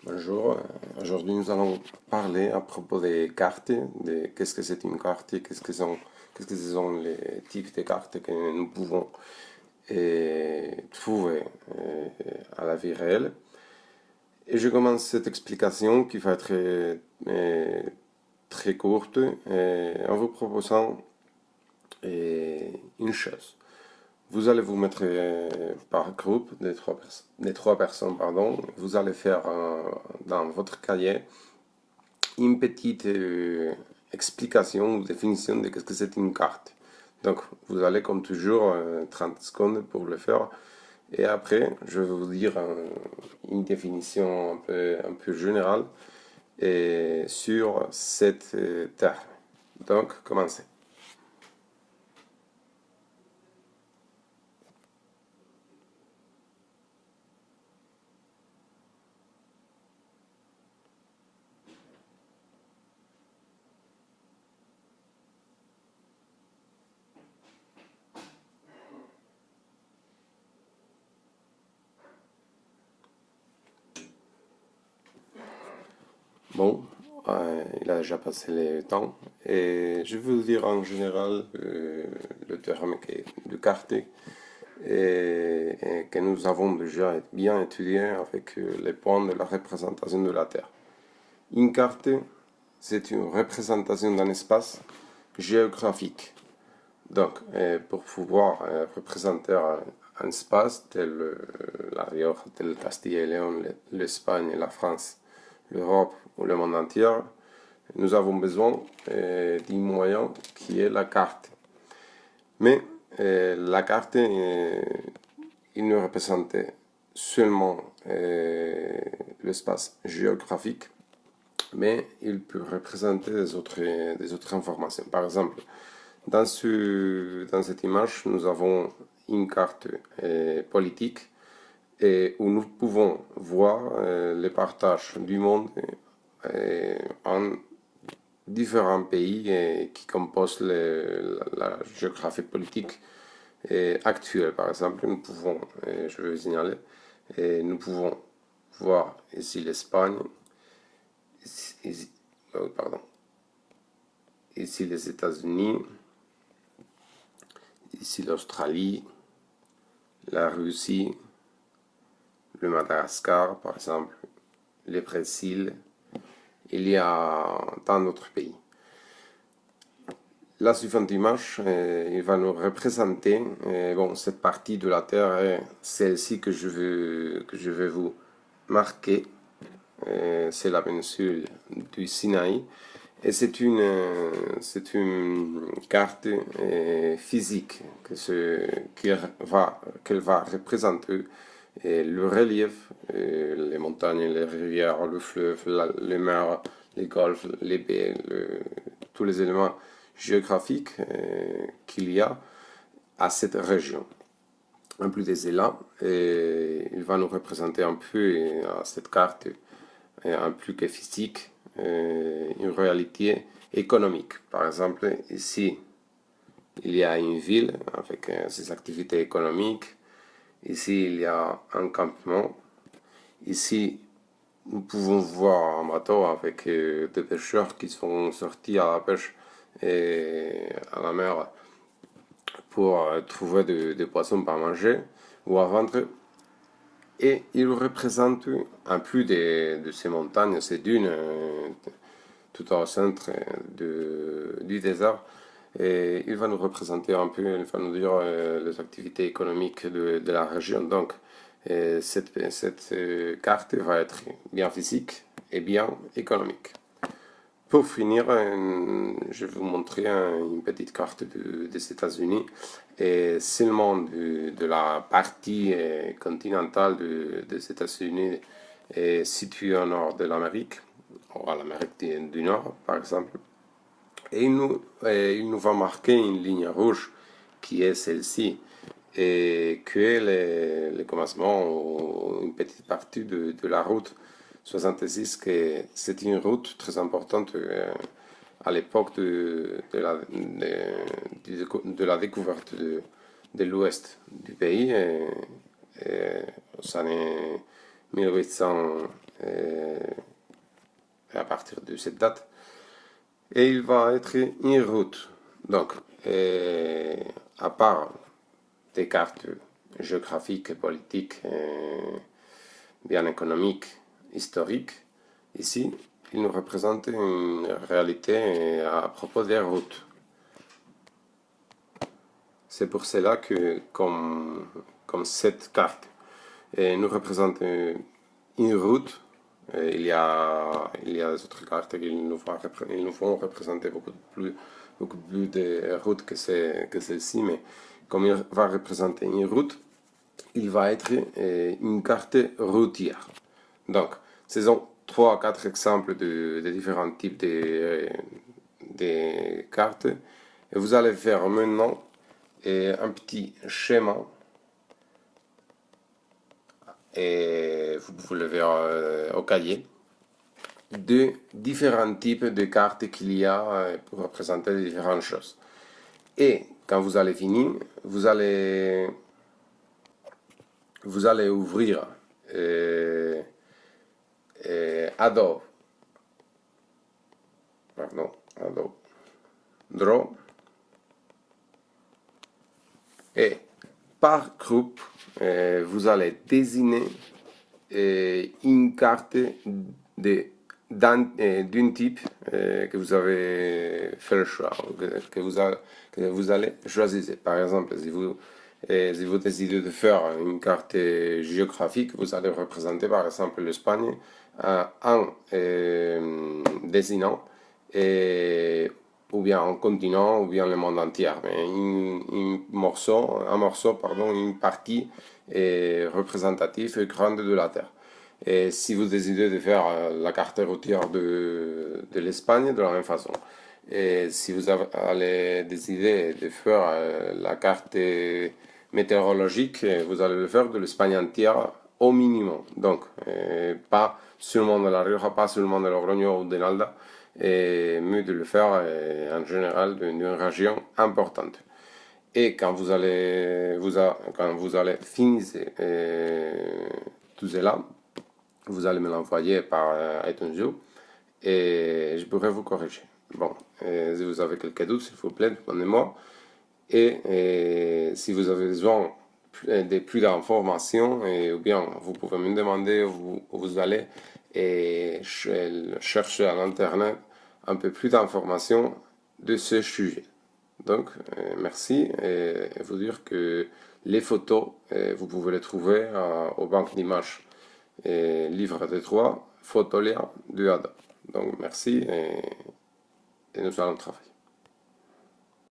Bonjour, aujourd'hui nous allons parler à propos des cartes, de qu'est-ce que c'est une carte, qu'est-ce que sont les types de cartes que nous pouvons trouver à la vie réelle. Et je commence cette explication qui va être très courte en vous proposant une chose. Vous allez vous mettre par groupe des trois personnes, pardon. Vous allez faire dans votre cahier une petite explication ou définition de ce que c'est une carte. Donc, vous allez comme toujours 30 secondes pour le faire. Et après, je vais vous dire une définition un peu générale sur cette terre. Donc, commencez. Bon, il a déjà passé le temps et je veux dire en général le terme de carte et que nous avons déjà bien étudié avec les points de la représentation de la Terre. Une carte, c'est une représentation d'un espace géographique. Donc, pour pouvoir représenter un espace tel la Rioja, tel Castille et Léon, l'Espagne, la France, l'Europe ou le monde entier, nous avons besoin d'un moyen qui est la carte. Mais la carte, il ne représente seulement l'espace géographique, mais il peut représenter des autres informations. Par exemple, dans cette image, nous avons une carte politique où nous pouvons voir le partage du monde en différents pays qui composent la géographie politique actuelle. Par exemple, nous pouvons, je vais vous signaler, nous pouvons voir ici l'Espagne, ici, pardon, ici les États-Unis, ici l'Australie, la Russie, le Madagascar, par exemple, le Brésil. Il y a tant d'autres pays. La suivante image, il va nous représenter bon, cette partie de la Terre est celle-ci que je vais vous marquer. C'est la péninsule du Sinaï. Et c'est une carte physique qu'elle va représenter le relief, les montagnes, les rivières, le fleuve, les mers, les golfs, les baies, tous les éléments géographiques qu'il y a à cette région. En plus de cela, il va nous représenter un peu à cette carte, un plus que physique, une réalité économique. Par exemple, ici, il y a une ville avec ses activités économiques. Ici, il y a un campement. Ici, nous pouvons voir un bateau avec des pêcheurs qui sont sortis à la pêche et à la mer pour trouver des poissons pour manger ou à vendre. Et il représente, en plus de ces montagnes, ces dunes, tout au centre du désert, et il va nous représenter un peu, il va nous dire les activités économiques de la région. Donc, cette carte va être bien physique et bien économique. Pour finir, je vais vous montrer une petite carte des États-Unis et seulement de la partie continentale des États-Unis située au nord de l'Amérique, ou à l'Amérique du Nord par exemple. Et il nous va marquer une ligne rouge qui est celle-ci et qui est le commencement ou une petite partie de la route 66, que c'est une route très importante à l'époque de la découverte de l'ouest du pays, aux années 1800, à partir de cette date. Et il va être une route. Donc, à part des cartes géographiques, politiques, bien économiques, historiques, ici, il nous représente une réalité à propos des routes. C'est pour cela que, comme cette carte nous représente une route, il y a d'autres cartes qui nous font représenter beaucoup plus de routes que celle-ci, mais comme il va représenter une route, il va être une carte routière. Donc, ce sont 3 à 4 exemples de différents types de cartes. Et vous allez faire maintenant un petit schéma. Et vous pouvez le faire au cahier, de différents types de cartes qu'il y a pour représenter différentes choses. Et quand vous allez finir, vous allez ouvrir Adobe Draw, et par groupe, vous allez désigner une carte d'un type que vous avez fait le choix, que vous allez choisir. Par exemple, si vous décidez de faire une carte géographique, vous allez représenter par exemple l'Espagne en désignant ou bien un continent, ou bien le monde entier. Mais une partie représentative et grande de la Terre. Et si vous décidez de faire la carte routière de l'Espagne, de la même façon. Et si vous allez décider de faire la carte météorologique, vous allez le faire de l'Espagne entière au minimum. Donc, pas seulement de la Rioja, pas seulement de Logroño ou de Nalda, mais de le faire en général d'une région importante. Et quand vous allez finir tout cela, vous allez me l'envoyer par iTunes et je pourrai vous corriger. Bon, si vous avez quelques doutes, s'il vous plaît, demandez-moi. Et si vous avez besoin de plus d'informations, ou bien vous pouvez me demander où vous allez et chercher à l'internet un peu plus d'informations de ce sujet. Donc, merci, et vous dire que les photos, vous pouvez les trouver aux banques d'images livre de 3, Photolia de Ada. Donc, merci et nous allons travailler.